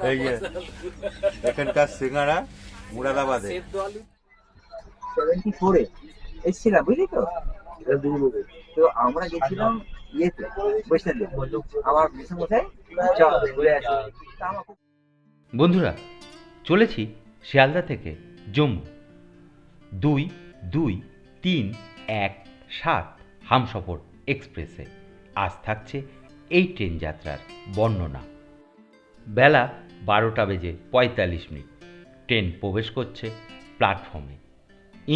এই যে এখানকার সিঙ্গারা মুরাদাবাদে 74-এ এসেছিলাম, বুঝলি তো। তো আমরা গেছিলাম ইয়েতে, বৈষ্ণব আমার মেসোমশাই ঘুরে আসি। তা আমার খুব বন্ধুরা, চলেছি শিয়ালদা থেকে জম্মু 2-2-3-1-7 হামসফর এক্সপ্রেসে। আজ থাকছে এই ট্রেন যাত্রার বর্ণনা। বেলা 12:45। ট্রেন প্রবেশ করছে প্ল্যাটফর্মে।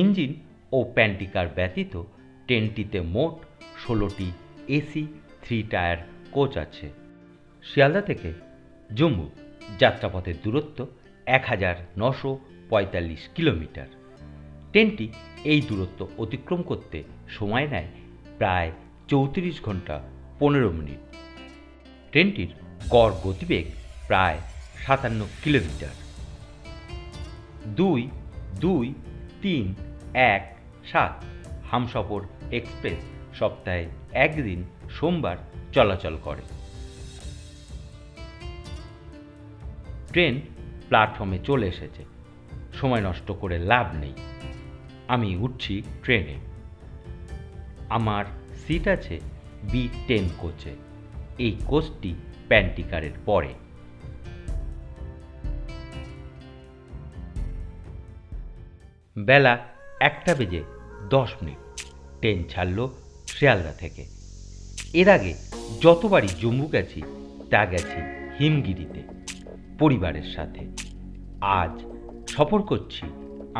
ইঞ্জিন ও প্যান্টিকার ব্যতীত ট্রেনটিতে মোট 16টি এসি 3 টায়ার কোচ আছে। শিয়ালদা থেকে জম্মু যাত্রাপথের দূরত্ব 1945 কিলোমিটার। ট্রেনটি এই দূরত্ব অতিক্রম করতে সময় নেয় প্রায় 34 ঘন্টা 15 মিনিট। ট্রেনটির গড় গতিবেগ প্রায় 57 কিলোমিটার। 2-2-3-1-7 হামসফর এক্সপ্রেস সপ্তাহে একদিন সোমবার চলাচল করে। ট্রেন প্ল্যাটফর্মে চলে এসেছে, সময় নষ্ট করে লাভ নেই। আমি উঠছি ট্রেনে। আমার সিট আছে B10 কোচে। এই কোচটি প্যান্টিকারের পরে। বেলা 1:10। ট্রেন ছাড়ল শিয়ালদা থেকে। এর আগে যতবারই জম্মু গেছি তা গেছি হিমগিরিতে পরিবারের সাথে। আজ সফর করছি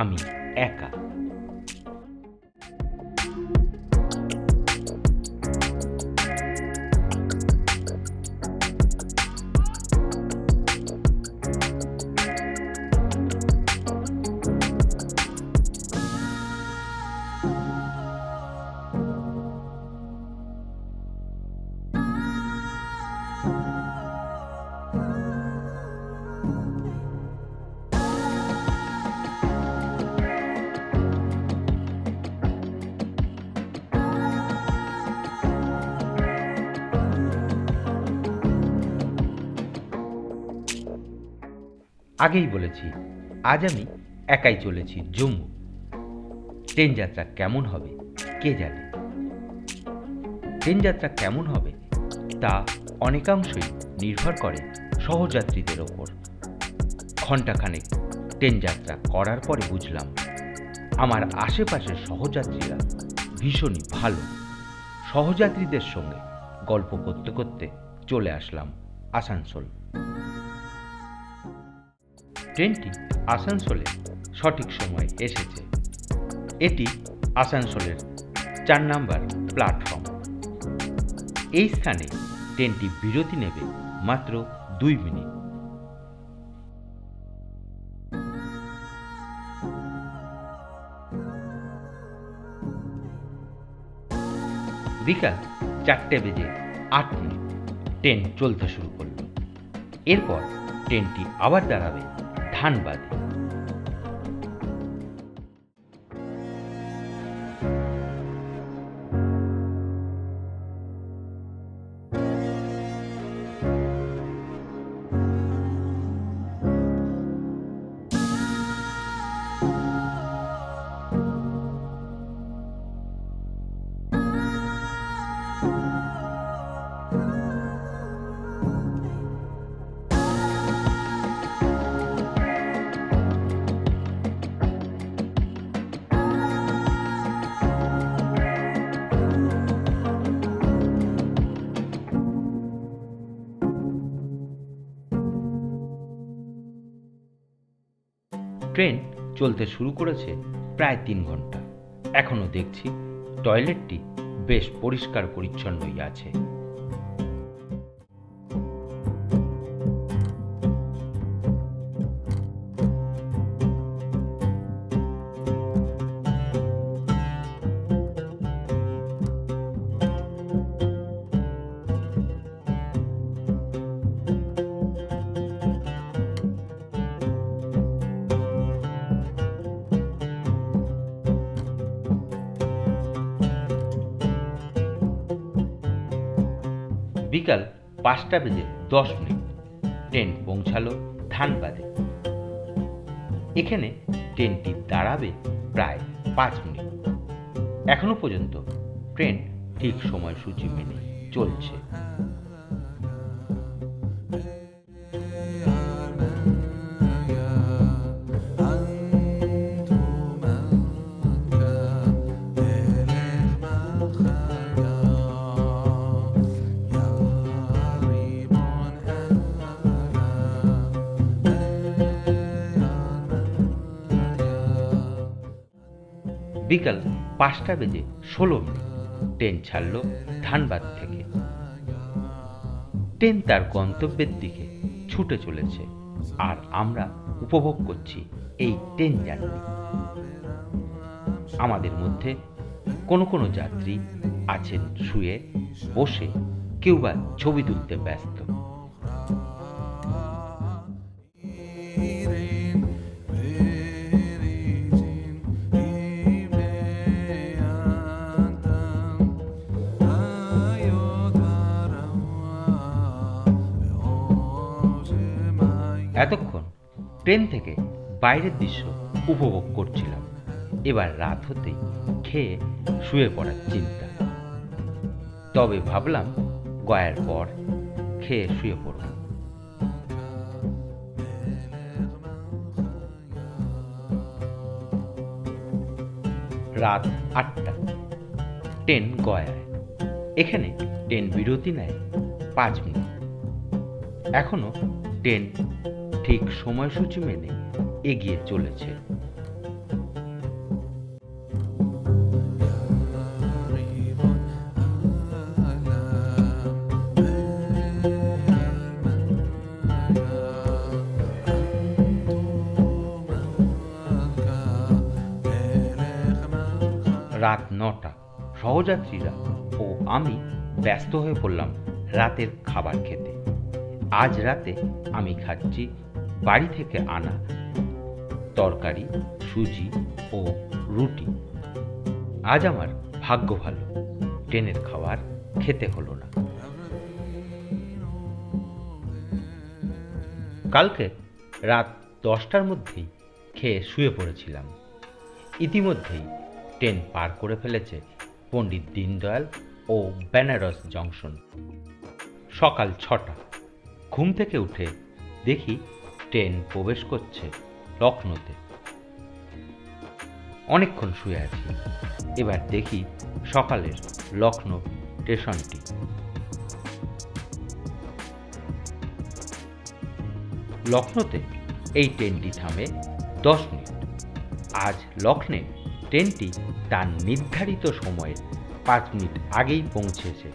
আমি একা। আগেই বলেছি, আজ আমি একাই চলেছি জম্মু। ট্রেন যাত্রা কেমন হবে কে জানে। ট্রেন যাত্রা কেমন হবে তা অনেকাংশই নির্ভর করে সহযাত্রীদের ওপর। ঘণ্টাখানেক ট্রেন যাত্রা করার পরে বুঝলাম আমার আশেপাশের সহযাত্রীরা ভীষণই ভালো। সহযাত্রীদের সঙ্গে গল্প করতে করতে চলে আসলাম আসানসোল। ট্রেনটি আসানসোলে সঠিক সময়ে এসেছে। এটি আসানসোলের 4 নম্বর প্ল্যাটফর্ম। এই স্থানে ট্রেনটি বিরতি নেবে মাত্র 2 মিনিট। বিকাল 4:08 ট্রেন চলতে শুরু করল। এরপর ট্রেনটি আবার দাঁড়াবে ধানবাদে। ট্রেন চলতে শুরু করেছে প্রায় 3 ঘন্টা। এখনো দেখছি টয়লেটটি বেশ পরিষ্কার পরিচ্ছন্নই আছে। বিকাল 5:10। ট্রেন পৌঁছালো ধানবাদে। এখানে ট্রেনটি দাঁড়াবে প্রায় 5 মিনিট। এখনো পর্যন্ত ট্রেন ঠিক সময়সূচি মেনে চলছে। বিকাল 5:16 ট্রেন ছাড়ল ধানবাদ থেকে। ট্রেন তার গন্তব্যের দিকে ছুটে চলেছে, আর আমরা উপভোগ করছি এই ট্রেন জার্নি। আমাদের মধ্যে কোনো কোনো যাত্রী আছেন শুয়ে বসে, কেউ বা ছবি তুলতে ব্যস্ত। এতক্ষণ ট্রেন থেকে বাইরের দৃশ্য উপভোগ করছিলাম। এবার রাত হতেই খেয়ে শুয়ে পড়ার চিন্তা। তবে ভাবলাম গয়ার পর খেয়ে শুয়ে পড়ব। রাত 8টা, ট্রেন গয়ায়। এখানে ট্রেন বিরতি নেয় 5 মিনিট। এখনো ট্রেন ঠিক সময়সূচি মেনে এগিয়ে চলেছে। রাত 9টা। সহযাত্রীরা ও আমি ব্যস্ত হয়ে পড়লাম রাতের খাবার খেতে। আজ রাতে আমি খাচ্ছি বাড়ি থেকে আনা তরকারি, সুজি ও রুটি। আজ আমার ভাগ্য ভালো, ট্রেনের খাবার খেতে হলো না। কালকে রাত 10টার মধ্যেই খেয়ে শুয়ে পড়েছিলাম। ইতিমধ্যেই ট্রেন পার করে ফেলেছে পণ্ডিত দীনদয়াল ও বেনারস জংশন। সকাল 6টা। ঘুম থেকে উঠে দেখি ট্রেন প্রবেশ করছে লখনৌতে। অনেকক্ষণ শুয়ে আছি। এবার দেখি সকালের লখনৌ স্টেশনটি। লখনৌতে এই ট্রেনটি থামে 10 মিনিট। আজ লখনৌ ট্রেনটি তার নির্ধারিত সময়ের 5 মিনিট আগেই পৌঁছেছে।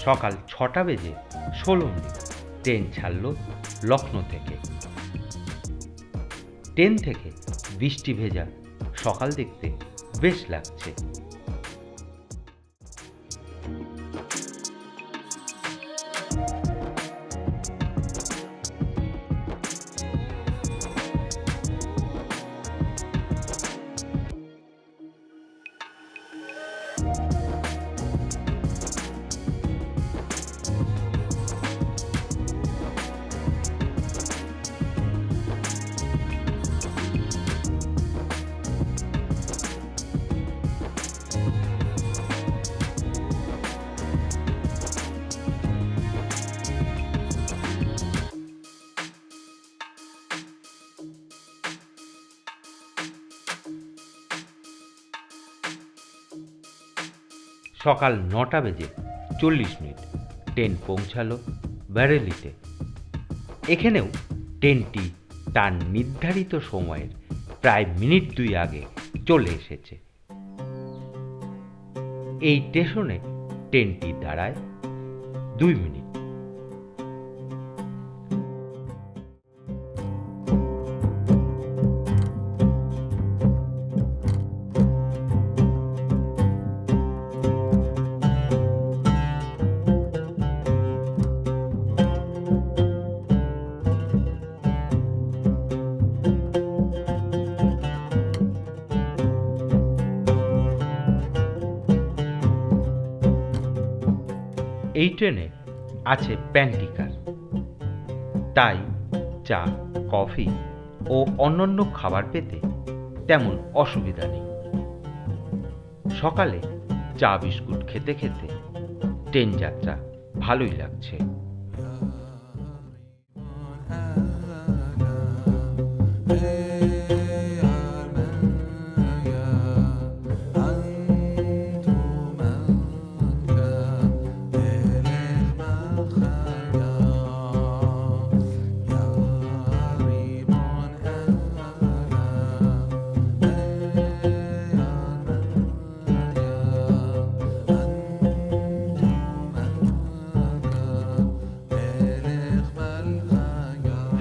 সকাল 6:16 ট্রেন ছাড়ল লখনৌ থেকে। ট্রেন থেকে বৃষ্টি ভেজা সকাল দেখতে বেশ লাগছে। সকাল 9:40 ট্রেন পৌঁছালো বেরেলিতে। এখানেও ট্রেনটি তার নির্ধারিত সময়ের প্রায় মিনিট 2 আগে চলে এসেছে। এই স্টেশনে ট্রেনটি দাঁড়ায় 2 মিনিট। এই ট্রেনে আছে প্যান্টিকার, তাই চা, কফি ও অন্যান্য খাবার পেতে তেমন অসুবিধা নেই। সকালে চা বিস্কুট খেতে খেতে ট্রেন যাত্রা ভালোই লাগছে।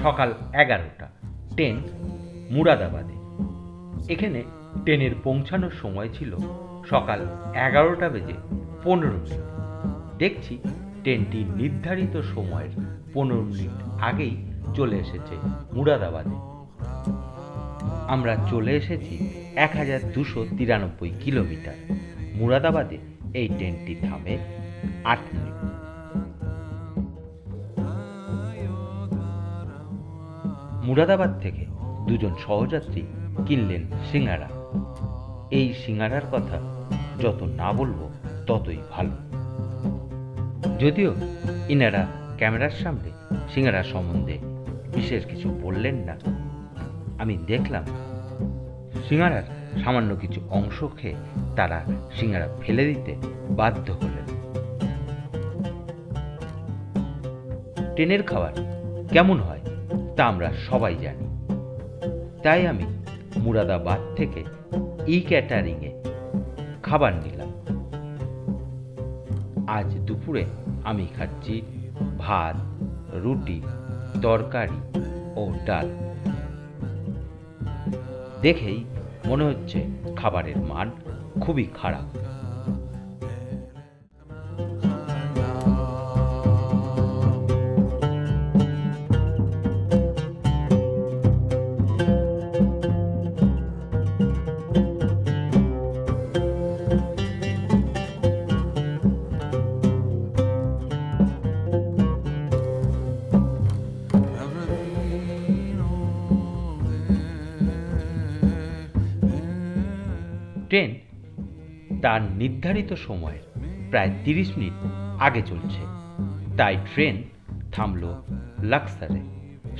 সকাল 11টা, ট্রেন মুরাদাবাদে। এখানে ট্রেনের পৌঁছানোর সময় ছিল সকাল 11:15। দেখছি ট্রেনটি নির্ধারিত সময়ের 15 মিনিট আগেই চলে এসেছে মুরাদাবাদে। আমরা চলে এসেছি 1293 কিলোমিটার। মুরাদাবাদে এই ট্রেনটি থামে 8 মিনিট। মুরাদাবাদ থেকে দুজন সহযাত্রী কিনলেন সিঙ্গারা। এই সিঙ্গারার কথা যত না বলবো ততই ভালো। যদিও ইনারা ক্যামেরার সামনে সিঙ্গারা সম্বন্ধে বিশেষ কিছু বললেন না, আমি দেখলাম সিঙ্গারার সামান্য কিছু অংশ খেয়ে তারা সিঙ্গারা ফেলে দিতে বাধ্য হলেন। ট্রেনের খাবার কেমন হয় তা আমরা সবাই জানি, তাই আমি মুরাদাবাদ থেকে ক্যাটারিংয়ে খাবার নিলাম। আজ দুপুরে আমি খাচ্ছি ভাত, রুটি, তরকারি ও ডাল। দেখেই মনে হচ্ছে খাবারের মান খুবই খারাপ। ট্রেন তার নির্ধারিত সময়ের প্রায় 30 মিনিট আগে চলছে, তাই ট্রেন থামল লাক্সারে।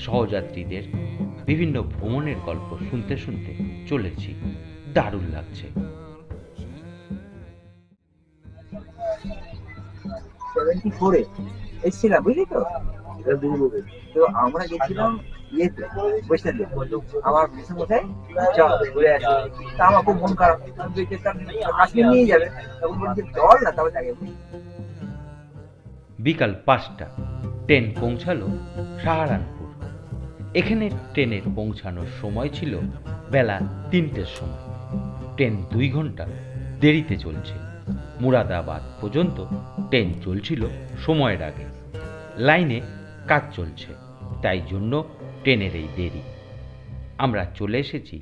সহযাত্রীদের বিভিন্ন ভ্রমণের গল্প শুনতে শুনতে চলেছি, দারুণ লাগছে। 74-এ এসেছিলাম, বুঝলি তো? তো আমরা গেছিলাম ইয়েতে, বৈষ্ণব। আমার মশাই চল ঘুরে আসি, তা আমার খুব মন খারাপ। আমি দেখতাম কাশ্মীর নিয়ে যাবে, তখন বলছি চল না, তবে তাকে বিকাল 5টা, ট্রেন পৌঁছালো সাহারানপুর। এখানে ট্রেনের পৌঁছানোর সময় ছিল বেলা 3টের সময়। ট্রেন 2 ঘন্টা দেরিতে চলছে। মুরাদাবাদ পর্যন্ত ট্রেন চলছিল সময়ের আগে। লাইনে কাজ চলছে, তাই জন্য ট্রেনের এই দেরি। আমরা চলে এসেছি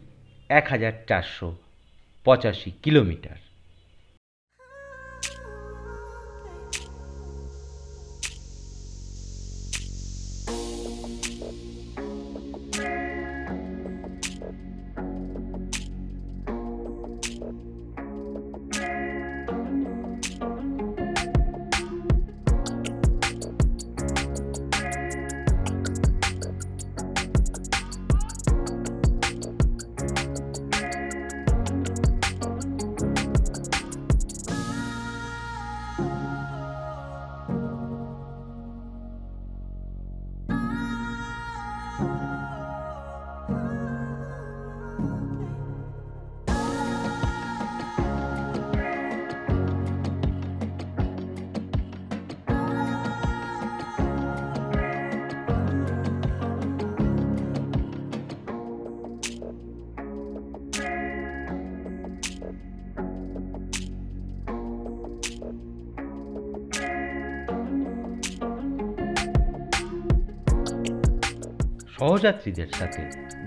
1485 কিলোমিটার। সহযাত্রীদের সাথে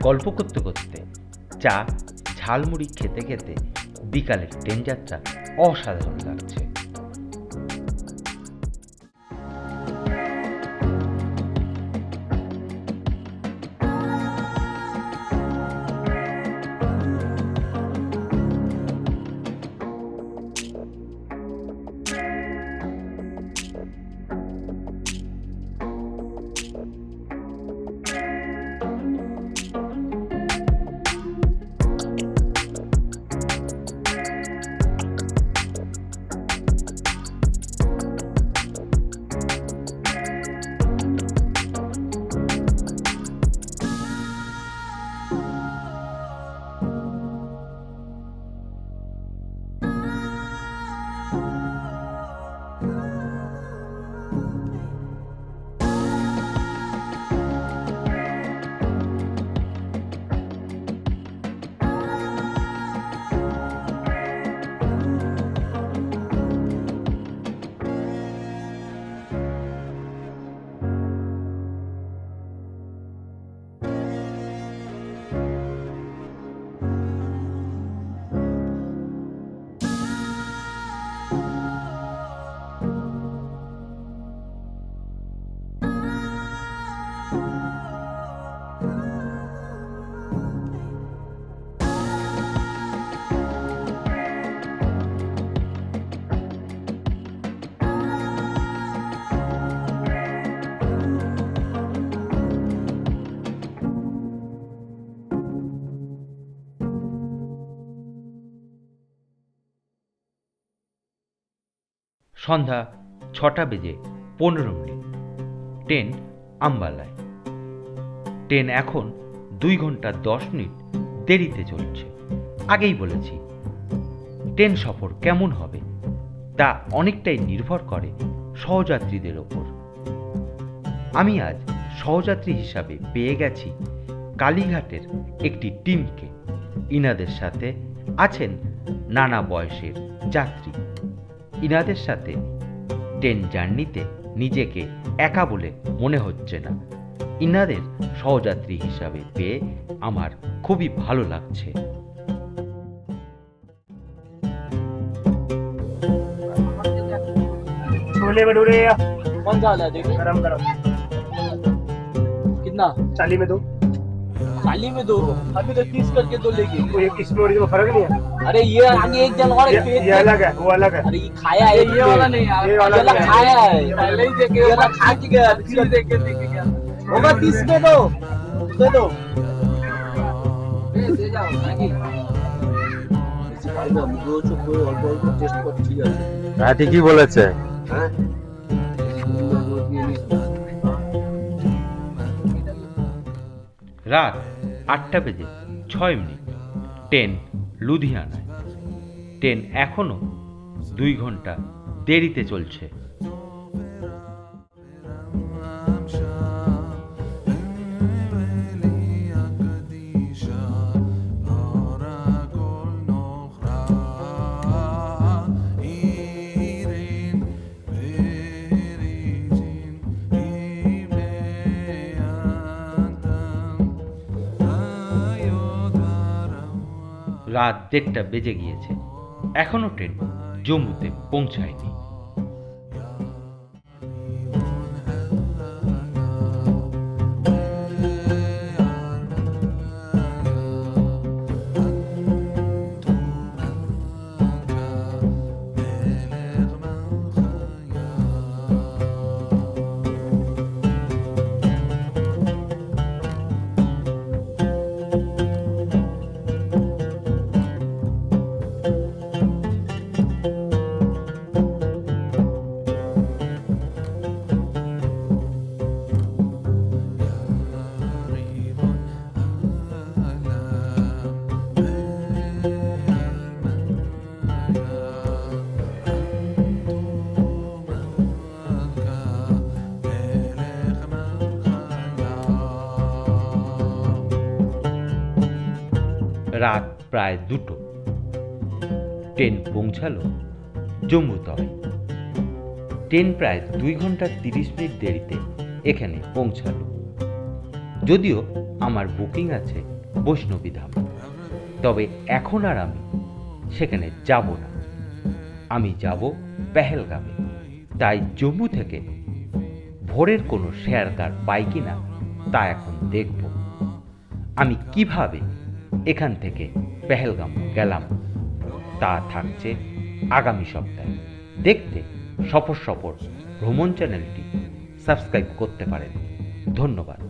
গল্প করতে করতে, চা ঝালমুড়ি খেতে খেতে বিকালের ট্রেন যাত্রা অসাধারণ লাগছে। সন্ধ্যা 6:15 ট্রেন আম্বালায়। ট্রেন এখন 2 ঘন্টা 10 মিনিট দেরিতে চলছে। আগেই বলেছি, ট্রেন সফর কেমন হবে তা অনেকটাই নির্ভর করে সহযাত্রীদের ওপর। আমি আজ সহযাত্রী হিসাবে পেয়ে গেছি কালীঘাটের একটি টিমকে। ইনাদের সাথে আছেন নানা বয়সের যাত্রী। ইনাদের সাথে ট্রেন জার্নিতে নিজেকে একা বলে মনে হচ্ছে না। ইনাদের সহযাত্রী হিসাবে পেয়ে আমার খুবই ভালো লাগছে। छोले भटूरे कौन सा वाला है देखो गरम गरम कितना 40 में दो। 40 में दो अभी तो 30 करके दो लेके कोई इसमें और इसमें फर्क नहीं है। अरे ये आगे एक जन और एक ये अलग है, वो अलग है। अरे ये खाया है ये वाला नहीं यार ये वाला ये वाला नहीं है। खाया है पहले ही देखे ये वाला खा के गया फिर देख के गया होगा 30 में दो दे दो दे जाओ টেস্ট কর ঠিক আছে হ্যাঁ, ঠিকই বলেছে। হ্যাঁ রাত 8:06 ট্রেন লুধিয়ানায়। ট্রেন এখনো 2 ঘন্টা দেরিতে চলছে। রাত 1:30 বেজে গিয়েছে, এখনো ট্রেন জম্মুতে পৌঁছায়নি। রাত প্রায় 2টো। ট্রেন পৌঁছালো জম্মু তয়। ট্রেন প্রায় 2 ঘন্টা 30 মিনিট দেরিতে এখানে পৌঁছালো। যদিও আমার বুকিং আছে বৈষ্ণবী ধাম, তবে এখন আর আমি সেখানে যাব না। আমি যাব পেহেলগামে। তাই জম্মু থেকে ভোরের কোনো শেয়ার কার পাই কিনা তা এখন দেখব। আমি কিভাবে এখান থেকে পেহেলগাম গেলাম তা থাকছে আগামী সপ্তাহে। দেখতে সফর ভ্রমণ চ্যানেলটি সাবস্ক্রাইব করতে পারেন। ধন্যবাদ।